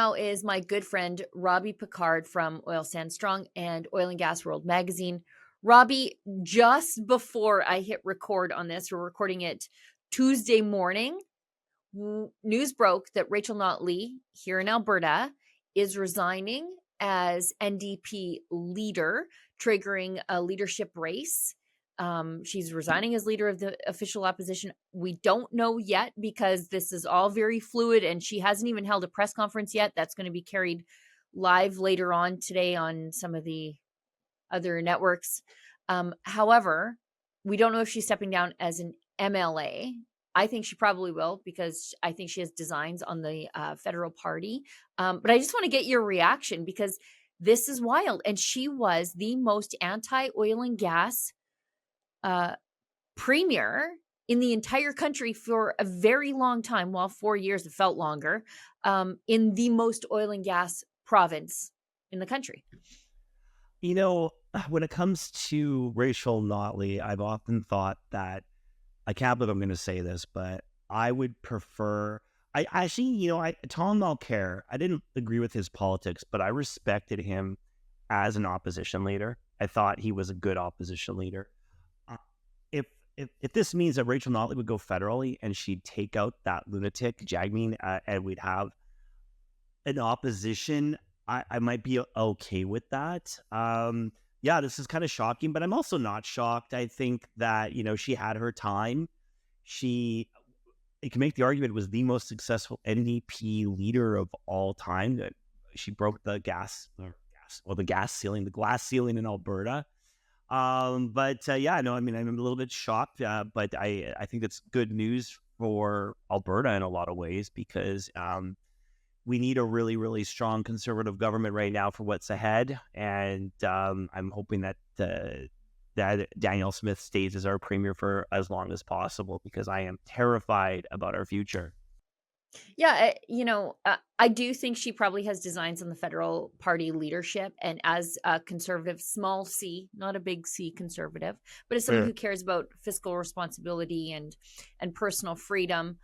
now is my good friend, Robbie Picard from Oil Sand Strong and Oil and Gas World magazine. Robbie, just before I hit record on this, we're recording it Tuesday morning, news broke that Rachel Notley here in Alberta is resigning as NDP leader, triggering a leadership race. She's resigning as leader of the official opposition. We don't know yet because this is all very fluid and she hasn't even held a press conference yet. That's going to be carried live later on today on some of the other networks. However, we don't know if she's stepping down as an MLA. I think she probably will because I think she has designs on the federal party. But I just want to get your reaction because this is wild. And she was the most anti-oil and gas premier in the entire country for a very long time. Well, 4 years, it felt longer, in the most oil and gas province in the country. You know, when it comes to Rachel Notley, I've often thought that, I can't believe I'm going to say this, but I would prefer, I actually, Tom Mulcair, I didn't agree with his politics, but I respected him as an opposition leader. I thought he was a good opposition leader. If this means that Rachel Notley would go federally and she'd take out that lunatic Jagmeet and we'd have an opposition, I might be okay with that. This is kind of shocking, but I'm also not shocked. I think that, she had her time. You can make the argument it was the most successful NDP leader of all time. That she broke the glass ceiling in Alberta. I'm a little bit shocked, but I think that's good news for Alberta in a lot of ways because we need a really, really strong conservative government right now for what's ahead. And I'm hoping that Danielle Smith stays as our premier for as long as possible because I am terrified about our future. Yeah, I do think she probably has designs on the federal party leadership. And as a conservative, small c, not a big C conservative, but as someone who cares about fiscal responsibility and personal freedom,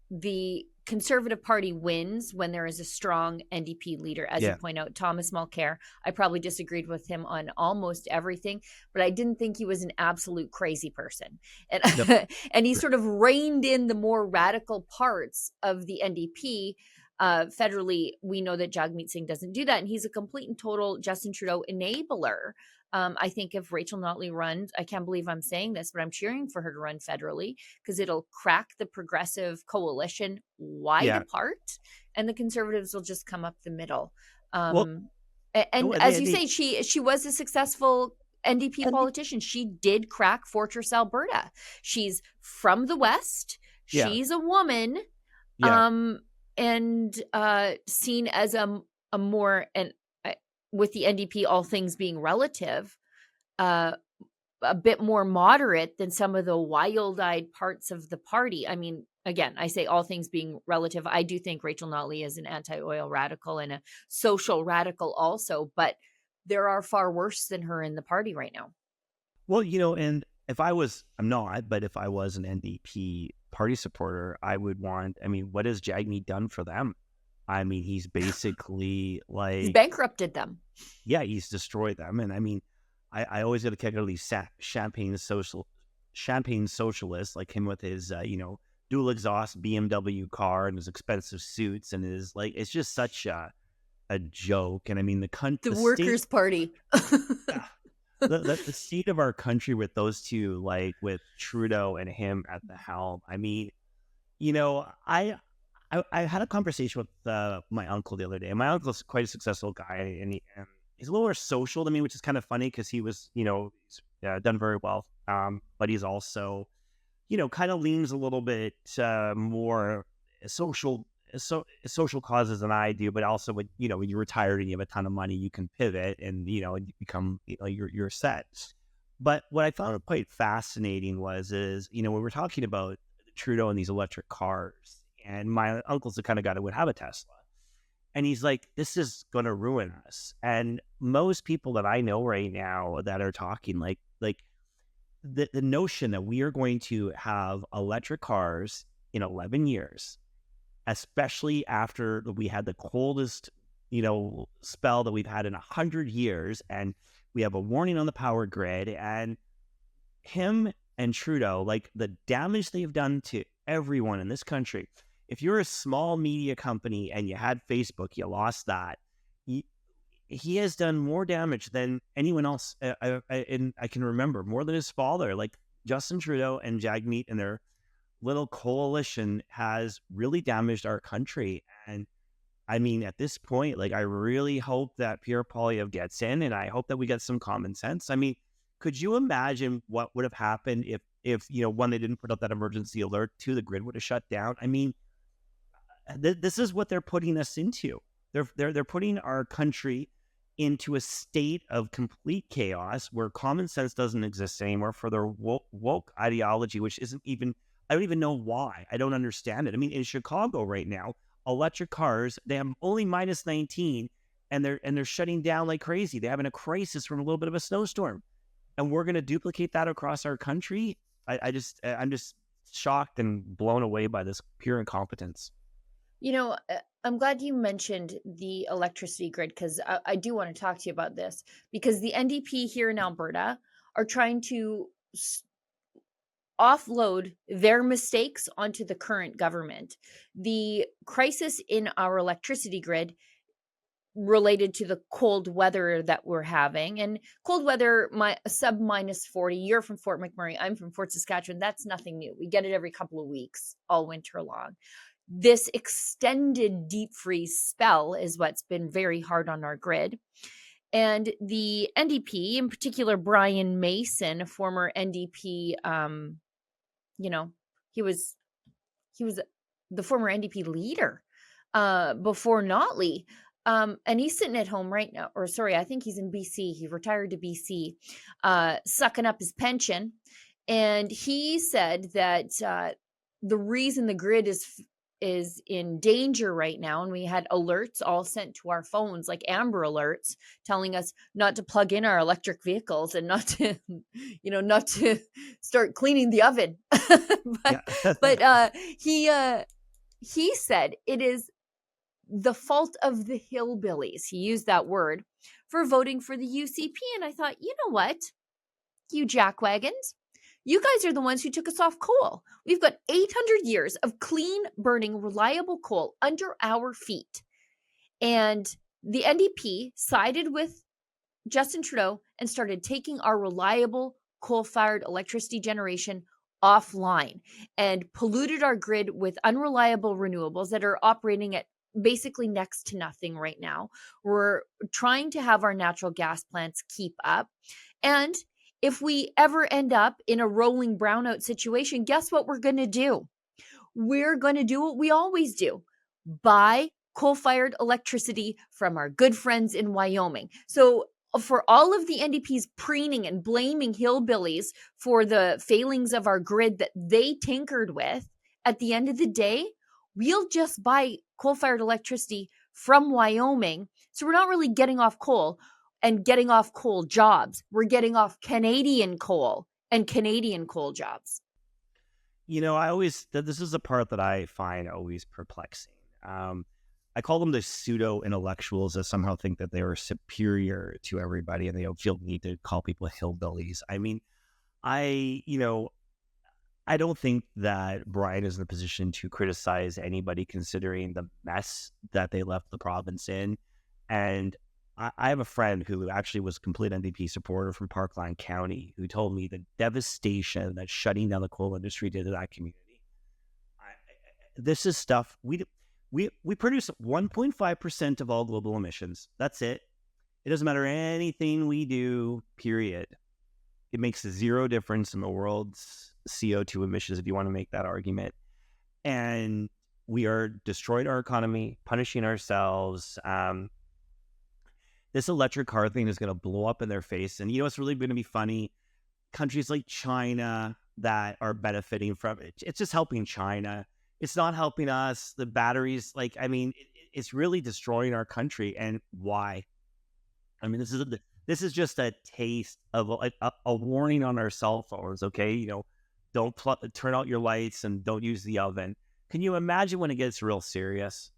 the Conservative Party wins when there is a strong NDP leader. As you point out, Thomas Mulcair, I probably disagreed with him on almost everything, but I didn't think he was an absolute crazy person. And, and he sort of reined in the more radical parts of the NDP. Federally, we know that Jagmeet Singh doesn't do that, and he's a complete and total Justin Trudeau enabler. I think if Rachel Notley runs, I can't believe I'm saying this, but I'm cheering for her to run federally because it'll crack the progressive coalition wide apart and the conservatives will just come up the middle. As you say, she was a successful NDP politician. She did crack Fortress Alberta. She's from the West. She's a woman and seen as a more, and with the NDP, all things being relative, a bit more moderate than some of the wild-eyed parts of the party. I mean, again, I say all things being relative. I do think Rachel Notley is an anti-oil radical and a social radical also, but there are far worse than her in the party right now. Well, and if I was an NDP party supporter, I would what has Jagmeet done for them? He's basically he's bankrupted them. Yeah, he's destroyed them. And I always get a kick out of these champagne socialists like him with his, dual exhaust BMW car and his expensive suits and his it's just such a joke. And the Workers' Party. the state of our country with those two, with Trudeau and him at the helm. I had a conversation with my uncle the other day. And my uncle's quite a successful guy, and he's a little more social to me, which is kind of funny because he was, he's done very well. But he's also, kind of leans a little bit more social causes than I do. But also, when you're retired and you have a ton of money, you can pivot and you become you're set. But what I thought quite fascinating was when we're talking about Trudeau and these electric cars. And my uncle's the kind of guy that would have a Tesla. And he's like, this is going to ruin us. And most people that I know right now that are talking the notion that we are going to have electric cars in 11 years especially after we had the coldest, spell that we've had in 100 years, and we have a warning on the power grid. And him and Trudeau, like the damage they've done to everyone in this country. If you're a small media company and you had Facebook, you lost that. He has done more damage than anyone else, I can remember, more than his father. Like Justin Trudeau and Jagmeet and their little coalition has really damaged our country. And I mean, at this point, like, I really hope that Pierre Poilievre gets in, and I hope that we get some common sense. I mean, could you imagine what would have happened if when they didn't put up that emergency alert to the grid would have shut down? I mean, this is what they're putting us into. They're putting our country into a state of complete chaos where common sense doesn't exist anymore for their woke ideology, which isn't even, I don't even know why. I don't understand it. I mean, in Chicago right now, electric cars, they have only minus 19, and they're shutting down like crazy. They're having a crisis from a little bit of a snowstorm, and we're going to duplicate that across our country. I'm just shocked and blown away by this pure incompetence. I'm glad you mentioned the electricity grid, because I do want to talk to you about this, because the NDP here in Alberta are trying to offload their mistakes onto the current government. The crisis in our electricity grid related to the cold weather that we're having, and cold weather, my sub minus 40. You're from Fort McMurray, I'm from Fort Saskatchewan. That's nothing new. We get it every couple of weeks all winter long. This extended deep freeze spell is what's been very hard on our grid. And the NDP, in particular, Brian Mason, a former NDP, he was the former NDP leader before Notley. And he's sitting at home right now, or sorry, I think he's in BC. He retired to BC, sucking up his pension. And he said that the reason the grid is in danger right now, and we had alerts all sent to our phones, like Amber Alerts, telling us not to plug in our electric vehicles and not to not to start cleaning the oven. but Yeah. but he said it is the fault of the hillbillies, he used that word, for voting for the UCP. And I thought, you know what, you jackwagons, you guys are the ones who took us off coal. We've got 800 years of clean burning, reliable coal under our feet. And the NDP sided with Justin Trudeau and started taking our reliable coal-fired electricity generation offline and polluted our grid with unreliable renewables that are operating at basically next to nothing right now. We're trying to have our natural gas plants keep up. And if we ever end up in a rolling brownout situation, guess what we're going to do? We're going to do what we always do: buy coal-fired electricity from our good friends in Wyoming. So for all of the NDP's preening and blaming hillbillies for the failings of our grid that they tinkered with, at the end of the day, we'll just buy coal-fired electricity from Wyoming. So we're not really getting off coal and getting off coal jobs. We're getting off Canadian coal and Canadian coal jobs. This is the part that I find always perplexing. I call them the pseudo intellectuals that somehow think that they are superior to everybody, and they don't feel the need to call people hillbillies. I mean, I don't think that Brian is in a position to criticize anybody, considering the mess that they left the province in. And I have a friend who actually was a complete NDP supporter from Parkland County, who told me the devastation that shutting down the coal industry did to that community. This is stuff we produce 1.5% of all global emissions. That's it. It doesn't matter anything we do, period. It makes zero difference in the world's CO2 emissions, if you want to make that argument. And we are destroying our economy, punishing ourselves. This electric car thing is going to blow up in their face. And it's really going to be funny. Countries like China that are benefiting from it, it's just helping China. It's not helping us. The batteries, it's really destroying our country. And why? I mean, this is just a taste of a warning on our cell phones. Okay, don't turn out your lights and don't use the oven. Can you imagine when it gets real serious?